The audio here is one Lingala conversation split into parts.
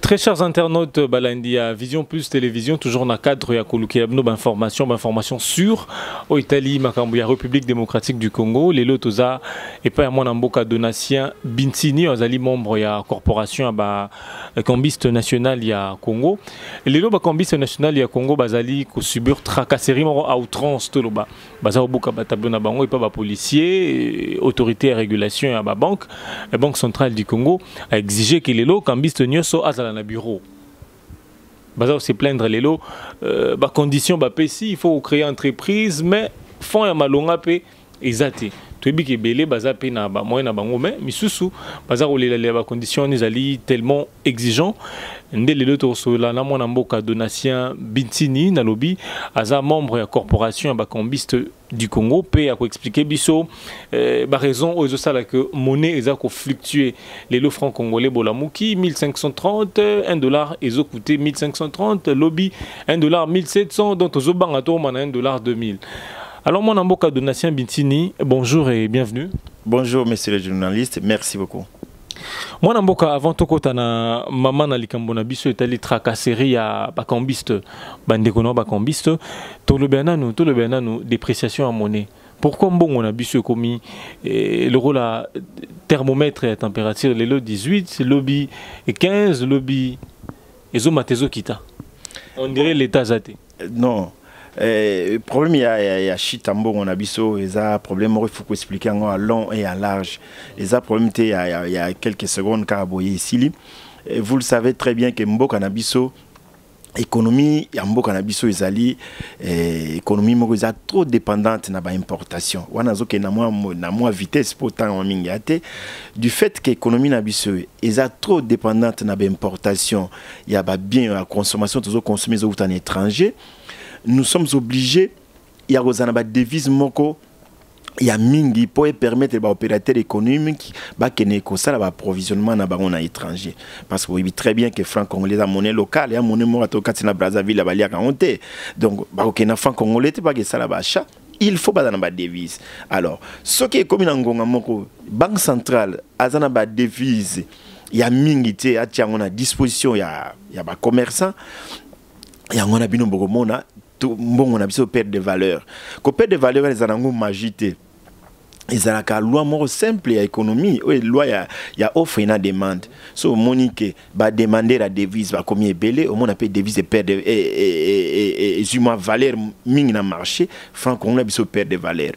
Très chers internautes, Balandia, Vision Plus Télévision, toujours dans le cadre de la information sûre au Italie, Makambouya, République démocratique du Congo. Les lotosa et pas moi Namboka Donatien Bintini, Azali membre de la corporation cambiste national ya Congo. Les lots cambiste national ya Congo, Bazali ko subir tracasserie à outrance tout le bas. Bazao boka batablo na bango et pas policier, autorité à régulation à banque, la banque centrale du Congo a exigé que les lots cambiste nyoso azala na bureau. Bazao se plaindre les lots, condition PSI, il faut créer entreprise, mais fond ya malonga pe ezate. Tu es belé baza pe na ba moyen na bango mais misusu baza rolela les conditions nezali tellement exigeant ndé les loto sola na mona mboka Donatien Bintini na lobby aza membre de la corporation cambiste du Congo pe a ko expliquer biso raison aux sala que monnaie eza ko fluctuer les lots francs congolais bolamuki 1530 $, ezo coûter 1530 lobby $, 1700 donc aux banga to mana $, 2000. Alors, mon amboka Donatien Bintini, bonjour et bienvenue. Bonjour, monsieur le journaliste, merci beaucoup. Mon amboka, avant tout, quand na maman na likambona biso etali tracasserie ya bakambiste, bandekono bakambiste, tout le benanu dépréciation en monnaie. Pourquoi on a biso commis le rôle à thermomètre et à température, les lots 18, lobby 15, lobby ezo matezo kita. On dirait l'état zate. Non. Problème il y a chitambo on a biso et ça problème il faut expliquer à long et à large et ça problème il y a quelques secondes caraboyer ici vous le savez très bien que mboka na biso économie ya mboka na biso ezali économie moko eza trop dépendante na ba importation wana zoke na moi vitesse pourtant en mingi ate du fait que économie na biso eza trop dépendante na ba importation ya ba bien à consommation toujours consommer au en étranger. Nous sommes obligés, il y a des devises moko, il y a mingi pour permettre aux opérateurs économiques de l'approvisionnement dans l'étranger. Parce que vous savez très bien que franc congolais la monnaie locale, la monnaie morale na Brazzaville la balia kanté. Donc na franc congolais pas que ça la achat, il faut pas dans la devise. Alors, ce qui est comme dans ngonga moko, banque centrale azana ba devise, il y a mingi té a à disposition il y a ba commerçants, il y a on a bino mona bon on a besoin de perdre de valeur. Quand perdre de valeur les anangos magité. Ils ont la loi more simple et économie. Oui, loi il y a offre et une demande. So monique va demander la devise va combien belé au moins on appelle devise et perdre et moins valeur ming na marché franc on a besoin de perdre de valeur.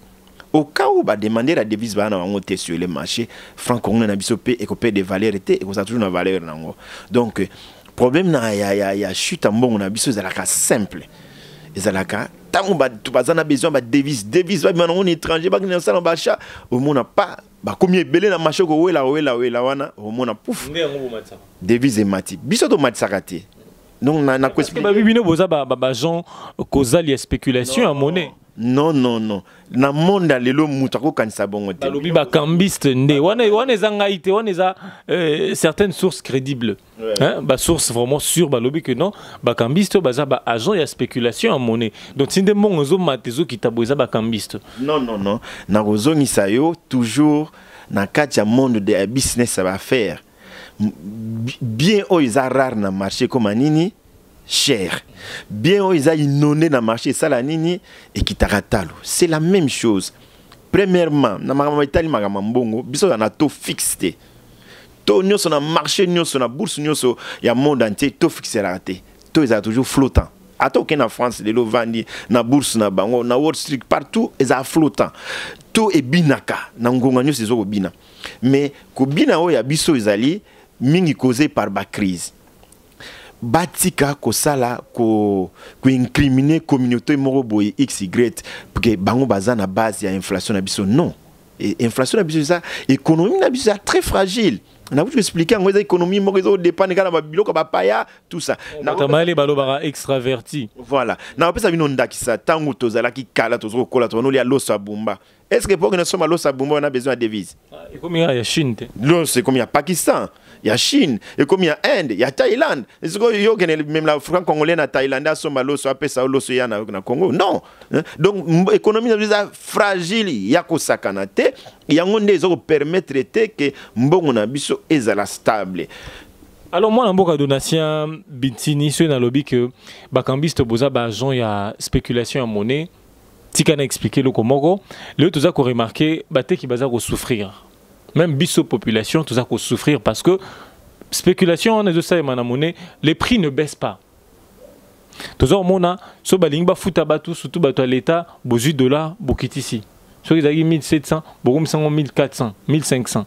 Au cas où va demander la devise va monter sur le marché franc on a besoin de et que perdre de valeur était et que ça toujours une valeur nango. Donc problème na y a chute en bon on a besoin de la simple. Ezalaka tant on a besoin de devise va maintenant on est étranger ba na sala bacha au monde pas ba combien belé na marché ko wela wana au monde pouf devise et mati biso to mati sakate donc na ko expliquer ba bibino boza ba gens causal spéculation en monnaie. Non. Na monde lelo mutako kanisa bongo te. Balobi ba cambiste ndé. Wana zanga ite, wana za certaines sources crédibles. Hein, ba source vraiment sûre balobi que non, ba cambiste baza ba agent ya spéculation en monnaie. Donc sinde mongo matezo kitaboza ba cambiste. Non. Na rozongi sayo toujours na kati ya monde de business ça va faire. Bien o isa rare na marché comme anini cher. Bien ils ont inondé dans le marché salanini et qui taratalo. C'est la même chose. Premièrement, na magama Italie magama mbongo, biso na taux fixé. Taux nyoso na marché nyoso na bourse nyoso ya monde entier taux fixé raté. Taux ils ont toujours flottant. Ato que na France les lo vandi na bourse na bango na Wall Street partout ils ont flottant. Taux et binaka na ngonga nyoso zo bina. Mais ko bina o ya biso ezali mingi causé par ba crise. Batika ko sala ko incriminer communauté moko boye XY pour que bango baza na base ya inflation na biso non et inflation na biso ça économie na biso très fragile na vous expliquer en économie moko zo dépendre kana ba biloko ba paya tout ça na tamale balobara extraverti voilà na pesa bino ndakisa tangu tozala ki kala tozo kola to no lia loso abumba. Est-ce que pour que nous sommes à l'os à Bumba, on a besoin de devises? Et comme il y a Chine. Non, c'est comme il y a Pakistan, il y a Chine, et comme il y a Inde, il y a Thaïlande. Est-ce que même la France congolaise à Thaïlande, à Somalo, à Pessa, au Congo? Non. Donc, l'économie est fragile, il y a que ça il y a des gens qui permettent que Mbongo Nabiso est stable. Alors moi na mboka donatien Bintini sur na lobby que bakambiste boza ba agent ya spéculation en monnaie tika na expliquer le komoko le tout ça ko remarquer baté qui baza ko souffrir même biso population tout ça ko souffrir parce que spéculation on est de ça et na monnaie les prix ne baissent pas tout ça mona so baling ba futa batu surtout batu à l'état bozu $, bokitisi so ils a 1700 bokum 1400 1500.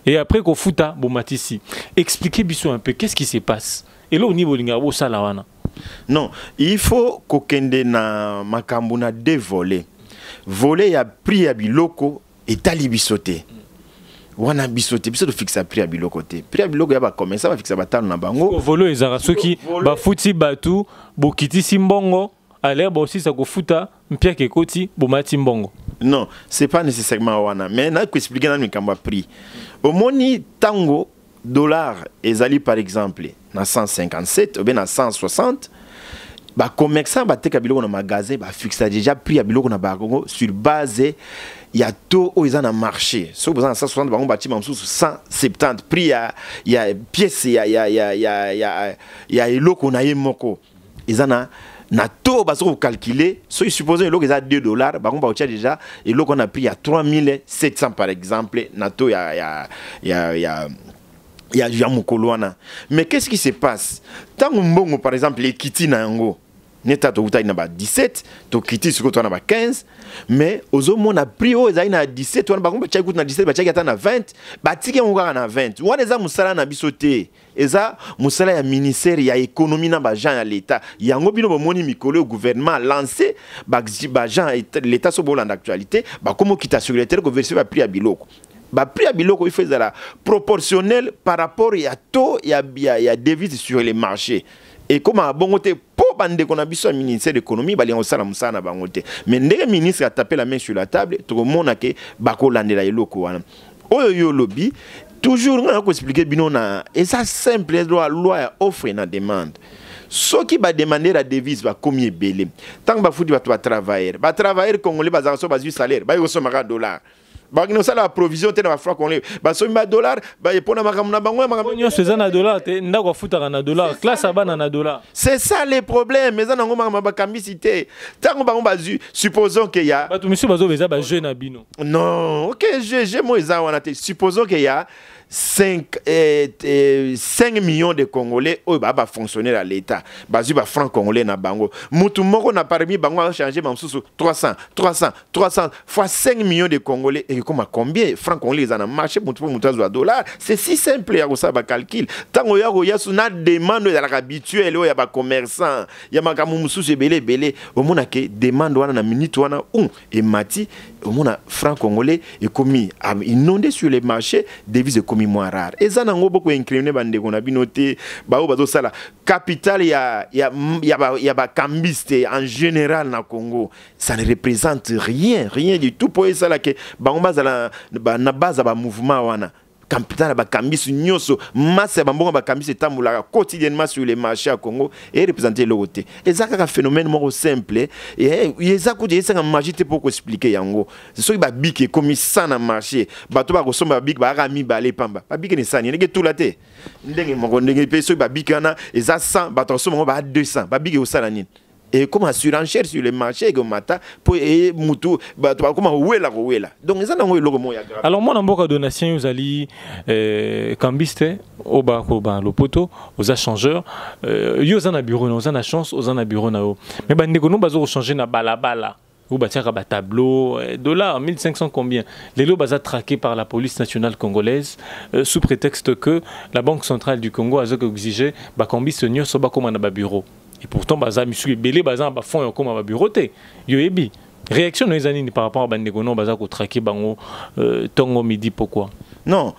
Et après qu'on fouta bomatisi, expliquez biso un peu qu'est-ce qui se passe. Et là au niveau lingabo salawana. Non, il faut kokende na makambu na deux volets. Volet ya prix ya biloko et tali bisoté. Wana bisoté, biso de fixa prix ya biloko te. Prix ya biloko ya ba commencer ba fixa batalo na bango. Volet ezara soki ba futi batu bokiti simbongo, aller ba aussi ça ko futa mpia ke koti bomati mbongo. Non, c'est pas nécessairement wana, mais na ko expliquer na mikamba prix. Au moni tango dollar ezali par exemple na 157 ou bien na 160 ba commerçant ba teka biloko na magasin ba fixa déjà prix ya biloko na bango sur base ya taux au na marché. So besoin na 160 bango ba tima msusu 170 prix ya pièce ya eloko na yemoko ezana na taux baso calculer so il suppose que l'eau est à $2 ba on ba déjà et l'eau qu'on a pris à 3700 par exemple na taux ya mukoloana. Mais qu'est-ce qui se passe tant mbongo par exemple les kiti na yango neta to uta ina ba 17 to kiti siko to na ba 15 mais ozomo na prix o ezali na 17 wana bango ba tchai na 17 ba tchai ata na 20 ba tike ngaka na 20 wana eza musala na bisote eza musala ya ministère ya économie na ba gens ya l'état yango bino bomoni mikolo gouvernement lancé ba gens l'état so bolanda actualité ba komo kita secrétaire ko verser ba prix ya biloko. Ba prix à biloko il fait la proportionnel par rapport à taux ya devise sur les marchés. Et comme à bongote pour bande qu'on a besoin ministère de l'économie bali on sala musana bangote. Mais ndenge ministre a tapé la main sur la table tout le monde a que bako landela eloko wana. Oyo yo lobby toujours on a expliquer bino na et ça simple loi offre na demande. Ce qui va demander la devise va combien belé. Tant ba fouti ba travailler congolais ba so ba salaire ba yo so maka $. Bah nous ça la provision te na franc congolais bah so $, bah pona makamuna bango makamuna c'est na $, te ndako futa na $, classe abana na $. C'est ça les problèmes mais ça nango makamba kambisité tango bango bazu supposons que ya bah tout monsieur bazo beza ba jeune abino non OK j'ai moi ça wana te supposons que ya 5 millions de Congolais oh bah fonctionner à l'état bazu ba franc congolais na bango mutu moko na parmi bango a changé mamsusu 300 fois 5 millions de Congolais et comme combien franc congolais en marché mutu $. C'est si simple ya ça ba calcul tango ya suna demande de la habituelle ya ba commerçant ya makamu mususu belé au mona ke demande wana na minute wana et mati au mona franc congolais et commis inondé sur les marchés devise commis moins rare et ça nango beaucoup incriminer bande qu'on a binoté bao bazo sala capital ya ba cambiste en général na Congo ça ne représente rien du tout pour ça là que bango na base ba mouvement wana capital ba cambiste nyoso masse ba mbongo ba cambiste tambula quotidiennement sur les marchés à Congo et représenter le côté et ça un phénomène mo simple et ça ko ça magie pour expliquer yango c'est so ba biki comme ça na marché bato ba ko somba biki ba rami ba le pamba ba biki ne sani ndenge tout la te ndenge mo ndenge pe so ba biki na et ça 100 bato somba ba 200 ba biki o sala nini et comme surenchère sur les marchés comme mata pour et mutu bato comment wela donc ça nango logo mo ya grave. Alors moi na mboka donation vous ali cambiste au ba ko ba lopoto aux échangeurs yo za na bureau na za na chance aux na bureau na o mais ba ndeko no bazo changer na balabala ou ba tiaka ba tableau $ 1500 combien les lots baza traqués par la police nationale congolaise sous prétexte que la banque centrale du Congo a exigé ba cambiste nyoso ba comme na ba bureau. Et pourtant, baza monsieur belé baza ba fond comme ba bureauté. Yo ebi. Réaction les années par rapport à bandegono baza ko traquer bango tongo midi pourquoi? Non,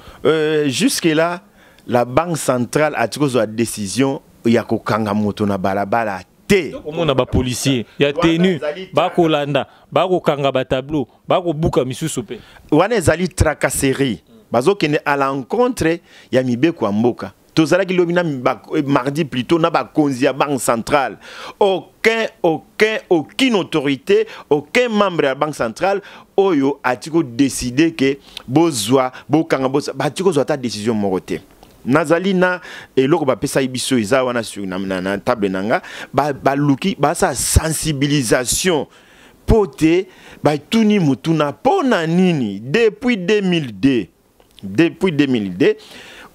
jusque là la banque centrale a tiko a décision ya ko kanga moto na balabala te. Comme on a ba policier, ya tenu, ba ko landa, ba ko kanga ba tableau, ba ko buka misusu pe. Wana zali tracasserie. Bazo kene à l'encontre ya mibeko mboka. Tozala ki lobina mardi plutôt na ba konzi ya banque centrale. Aucune autorité, aucun membre de la banque centrale oyo a tiko décidé que bozwa bokanga boza ba tiko zo ta décision moroté. nazali na eloko ba pesa biso eza wana sur na table nanga ba luki ba sa sensibilisation pote ba tuni mutuna pona nini depuis 2002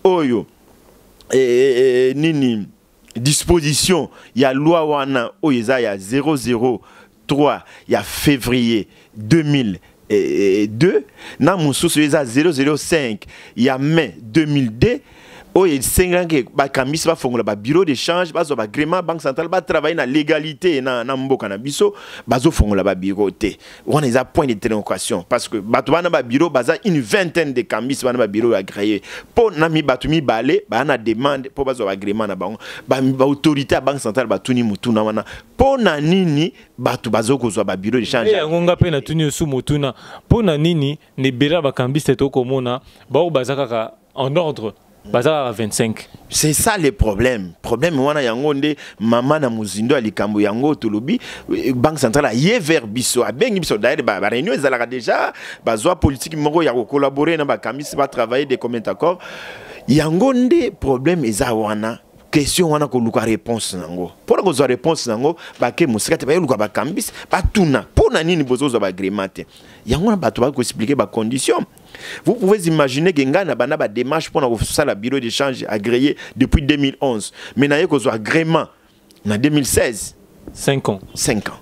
oyo nini disposition ya loi wana oyo eza ya 003 ya février 2002 na mususu eza 005 ya mai 2002 oyo sengaki bakambisi bafongola ba bureau d'échange bazo ba agrément banque centrale ba travailler na légalité na mboka na biso bazo fongola ba bureau te wana eza point d'interrogation parce que bato bana ba bureau baza une vingtaine de kambisi bana ba bureau agréé po na mi bato mi balé ba na demande po bazo ba agrément na bango ba autorité à banque centrale batuni mutuna wana po na nini bato bazo kozwa ba bureau d'échange ya ngonga pe na tuni su mutuna po na nini ne bela ba kambisi to komona ba bazaka en ordre Bazar à 25. C'est ça le problème. Problème wana yango nde mama na muzindo alikambo yango tolobi banque centrale a ye vers biso a bengi biso d'ailleurs ba réunion ezalaka déjà bazwa politique moko ya collaborer na ba kamisi ba travailler des communs d'accord. Yango nde problème eza wana question wana ko luka réponse nango. Pour ko zo réponse nango ba ke musikate ba luka ba kambisi ba tuna pona nini bozo zo ba agrémenté. Yango na bato ba ko expliquer ba condition. Vous pouvez imaginer que Ngana bana ba démarche pour la bureau d'échange agréé depuis 2011. Mais na yeko zo agrément en 2016. 5 ans. 5 ans.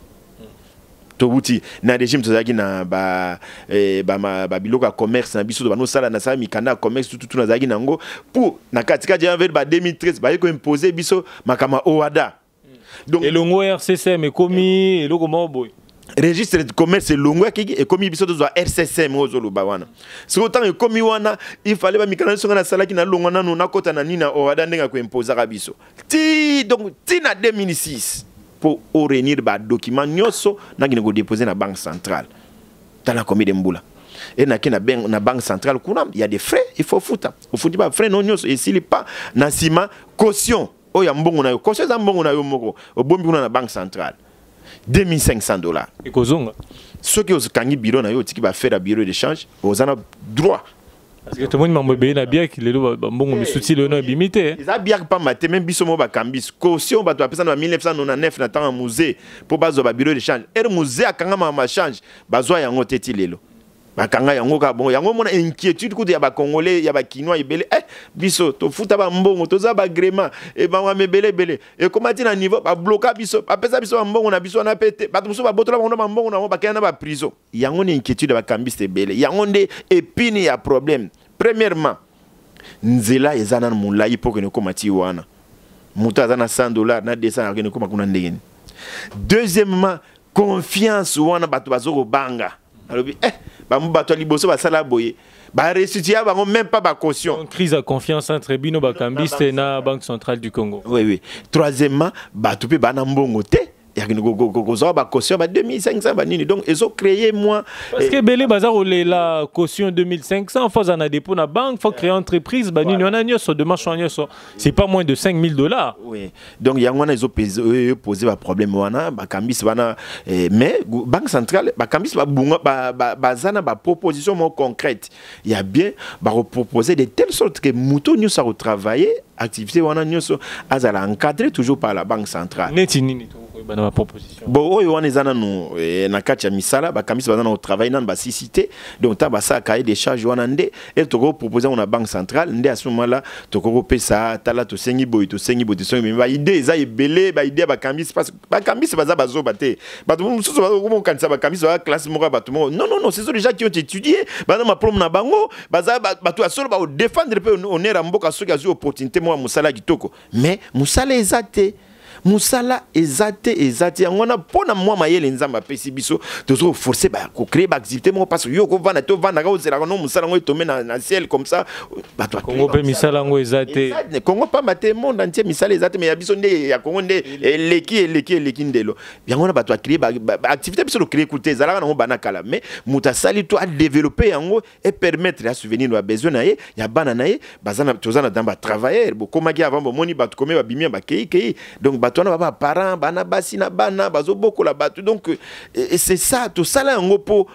Tobuti na régime tozaki na ba biloka commerce na biso bano sala na sa mikanda commerce tout na zaki nango pour na katika ja vers ba 2013 ba yeko imposer biso makama OADA. Donc et le RCCM est commis et le comment boy. Registre de commerce longwa kiki et commis biso dozo RCCM ozolo bawana. C'est autant que commis wana il fallait ba mikana songa na sala ki na longwa na na kota na nina OADA ndenga ko imposer biso. Donc ti na 2006 pour réunir ba document nyoso na ki ko déposer na banque centrale. Tala commis de mbula. Et na ki na banque centrale kuna il y a des frais, il faut fouta. Au fouti ba frais non nyoso et s'il pas na sima caution. Oh ya mbongo na yo caution za mbongo na yo moko. Obombi kuna na banque centrale. $2,500. Et kozonga. Ceux qui ont un bureau, qui va faire un bureau d'échange, ils ont droit. Parce que tout le monde m'a dit bien qu'il est là, bon, mais soutien le nom limité. Ils ont bien pas maté, même biso mo ba kambis. Caution ba to apesa na 1999 na temps musée pour bazo ba bureau d'échange. Et le musée a kanga ma change, bazo ya ngo teti lelo. Bakanga yango ka bon yango mona inquiétude ko ya ba congolais ya ba kinois ebele biso to futa ba mbongo to za ba agrément et ba wa mebele bele et comment dire na niveau ba bloquer biso ba pesa biso mbongo na biso na pété ba muso ba botola ba mbongo na ba kana ba prison yango ni inquiétude ba kambiste bele yango nde epini ya problème. Premièrement nzela ezana mulai pour que ne komati wana muta za na $100 na $200 que ne koma kuna ndengeni. Deuxièmement confiance wana bato bazoko banga. Alors, bato liboso basala boye ba restituer bango même pas ba caution. Une crise de confiance entre Bino Bakambiste et la Banque centrale du Congo. Oui oui. Troisièmement, bato pe bana mbongo te. Il y a une caution de 2500 banini. Donc ils ont créé moi parce que Belé Bazar la caution 2500 faut en a dépôt na banque, faut créer entreprise banini on a nyoso de marche c'est pas moins de $5,000. Oui. Donc il y a ils ont posé un problème wana bakambis bana mais banque centrale bakambis bazana ba proposition mo concrète. Il y a bien ba proposer de telle sorte que mouton nous ça travailler activité wana nyoso azala encadré toujours par la banque centrale. Netini dans ma proposition. Bon, oyo wana ezana no na kati ya misala ba kamisa bazana au travail nan ba cité donc ta ba sa cahier des charges wana nde et to ko proposer on a banque centrale nde à ce moment là to ko pesa tala to sengi boy to sengi mais ba idée eza ebele ba idée ba kamisa parce ba kamisa baza bazo baté ba tout mususu ba ko kanisa ba kamisa ba classe moko ba tout non c'est des gens qui ont étudié ba na ma prom na bango baza ba to asolo ba défendre pe on est ramboka soki azu opportunité mo musala kitoko mais musala ezate musala ezate ngona pona mwa mayele nzamba pesi biso tozo forcer ba ko créer ba activité mo parce que yo ko vana to vana ka ozela no musala ngo tomé na ciel comme ça ba to Congo pe misala ngo ezate Congo pas maté monde entier misala ezate mais ya biso nde ya Congo nde eleki ndelo bien ngona ba to créer ba activité biso créer écouter zala na bana kala mais mutasali to a développer yango et permettre à souvenir nos besoins na ya bana na bazana tozana dans ba travailler bo komaki avant bo moni ba to komé ba bimia ba kei donc bato wana ba parents bana basi na bana bazo boko la bato donc c'est ça tout ça là ngo po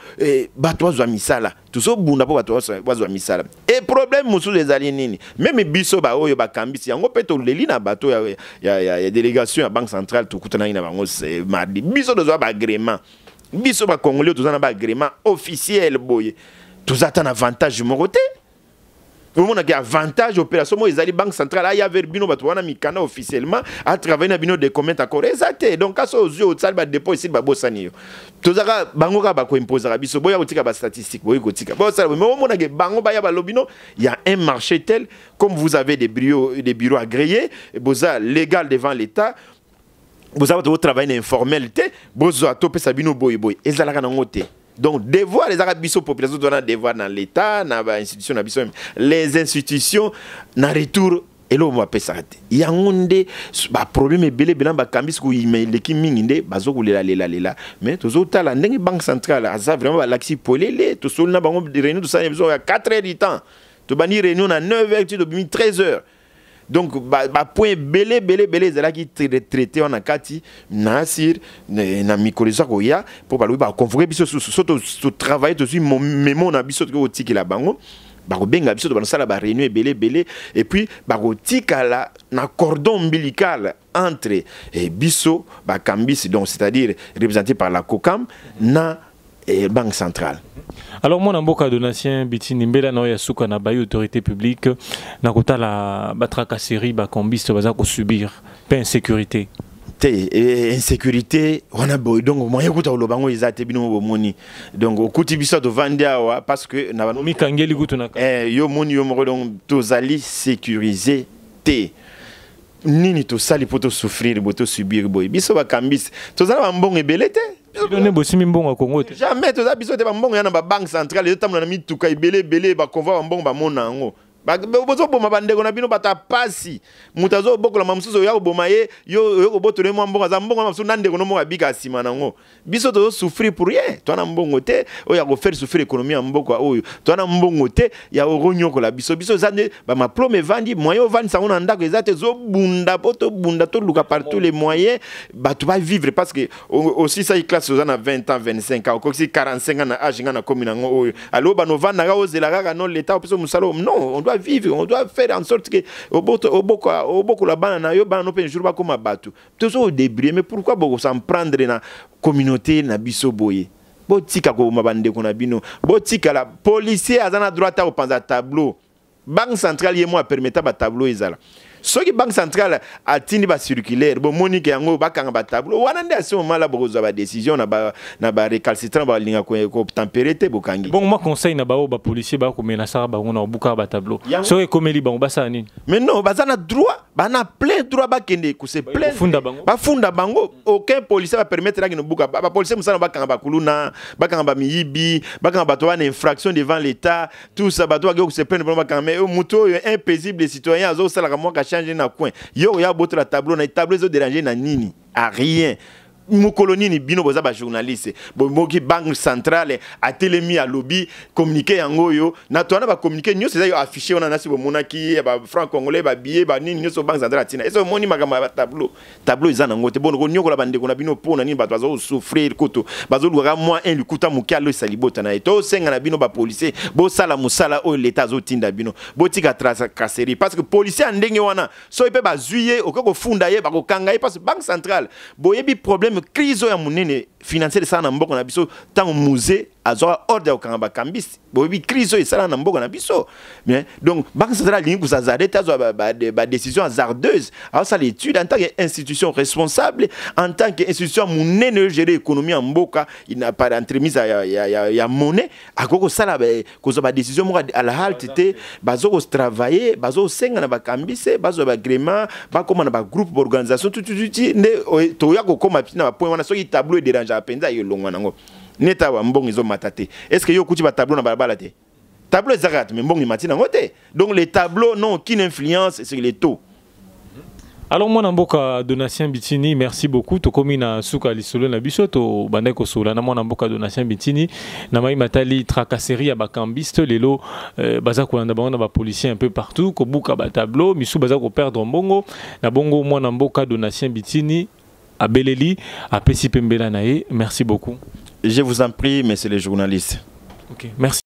bato zo misala tout so bunda po bato zo misala et problème musu les aliénini même biso ba oyo ba kambisi yango peto leli na bato ya délégation ya banque centrale tout kutana ina bango mardi biso dozo ba agrément biso ba congolais tout na ba agrément officiel boye tout ça un avantage mon côté. Au moment où il y a avantage opération, moi, les banques centrales, il y avait bino batouana mikana officiellement à travailler na bino des commentaires encore exacté. Donc à ce yeux, ça va dépôt ici ba bossani. Tout ça bango ba ko imposer biso boya ko tika ba statistique boya ko tika. Bon ça mais au moment où bango ba ya ba lobino, il y a un marché tel comme vous avez des bureaux agréés, boza légal devant l'État. Vous avez votre travail informel, vous avez topé sabino boy boy. Et ça la kana ngote. Donc, devoir les Arabes population doivent devoir dans l'État, dans les institutions, les institutions, dans le retour, et là, on va s'arrêter. Il y a un problème, belé, belé, kambis, les qui minginde, bazo, lela, mais tous autres, la banque centrale, ça vraiment, l'axi polélé, tout seul, n'a pas de réunion, tout ça, il y a 4 heures du temps. Tu vas réunion à 9 heures, tu dois 13 heures. Donc, point belé, c'est là qui traité en akati, nasir, na mikoliza koya, pour parler, convoquer biso sur travail, tout de suite, mon abisso de tiki la bango, benga biso de la réunion belé, et puis, tika la, na cordon ombilical entre biso, kambis, donc, c'est-à-dire représenté par la COCAM, na Banque centrale. Alors moi Namboka Donatien Biti Nimbela na ya suka na bayi autorité publique na kota la batracasserie ba kombiste baza ko subir pas insécurité. Insécurité on a boy donc moyen kuta lobango izate bino bomoni donc okuti biso to vandia wa parce que na mi kangeli kutu na yo moni yo mo donc tozali sécuriser te nini to sali poto souffrir poto subir boy biso ba kambiste tozala mbongo ebele te. Jamais tu as besoin de la banque centrale, tu as mis tout cas belé, convoi en bon monango. Bozo boma bande kona bino bata pasi mutazo bokola mamsuso ya boma ye yo botole mo mbonga za mbonga mamsuso nande kono mo abika sima nango biso to souffrir pour rien to na mbongo te o ya ko faire souffrir économie mboko oyo to na mbongo te ya oronyo ko la biso zane ba ma plome vandi moyen vandi sango na ndako ezate zo bunda poto bunda to luka par tous les moyens ba tu vas vivre parce que aussi ça il classe aux ans 20 ans 25 ans aussi 45 ans na âge ngana komi nango oyo alo ba no vanda ga ozela ga non l'état biso musalo non on doit vivre, on doit faire en sorte que au boko la banane yo banane pe jour ba comme batu tout ça au débris mais pourquoi boko s'en prendre na communauté na biso boye botika ko mabande ko na bino botika la policier azana droit au panza tableau banque centrale yemo a permettre ba tableau ezala ce qui banque centrale a tini ba circulaire bo monique yango ba kanga ba tableau wana nde à ce moment là boko za ba décision na ba récalcitrant ba linga ko température bokangi bon moi conseil na ba policier ba ko menasa ba ngona buka ba tableau so e komeli ba basa nini mais non bazana droit bana plein droit ba kende ko se plein ba funda bango aucun policier va permettre la buka ba policier musana ba kanga ba kuluna ba kanga ba miyibi ba kanga ba to une infraction devant l'état tout ça ba to ko se plein ba kanga mais muto impaisible citoyen azo sala ka moi changer na coin yo ya botre la tableau na tableau zo déranger na nini à rien mon colonie ni bino boza ba journaliste bo moki banque centrale a télémi à lobby communiquer yango yo na to na ba communiquer nyo c'est ça affiché on a nasi bo monaki ba franc congolais ba billet ba nini nyo so banque centrale tina eso moni makama ba tableau izana ngote bon ko nyoko la bande ko na bino pona nini ba to zo souffrir koto ba zo luka moi un lukuta mukalo salibota na to senga na bino ba policier bo sala musala o l'état zo tinda bino bo tika tracasserie parce que policier ndenge wana so ipe ba zuye okoko funda ye ba ko kanga parce que banque centrale bo yebi problème crise ya munene financier sana mboko na biso tant musée azoa ordre au kanga kambis bo bi crise et sana mboko na biso bien donc banque centrale lingi kusazare tazo ba décision hasardeuse alors ça l'étude en tant qu'institution responsable en tant qu'institution munene gérer économie en mboka il n'a pas d'entremise ya monnaie akoko sala ko ba décision mo à la halte te bazo ko travailler bazo senga na ba kambise bazo ba agrément ba comme na ba groupe d'organisation tout ne to ya ko koma na point wana so tableau dérange à penza yo longwa nango neta wa mbongo izo matate est-ce que yo kuti ba tableau na balabala te tableau zakat mais mbongo mati nango te donc les tableaux n'ont aucune influence sur les taux Alors moi Namboka Donatien Bitini, merci beaucoup. To komi na suka lisolo na biso to bandeko sola na moi Namboka Donatien Bitini na mai matali tracasserie ya bakambiste lelo baza ko landa bana ba policiers un peu partout ko buka ba tableau misu baza ko perdre mbongo na bongo moi Namboka Donatien Bitini à Beleli à Pessi Pembela nae. Merci beaucoup. Je vous en prie, messieurs les journalistes. OK, merci.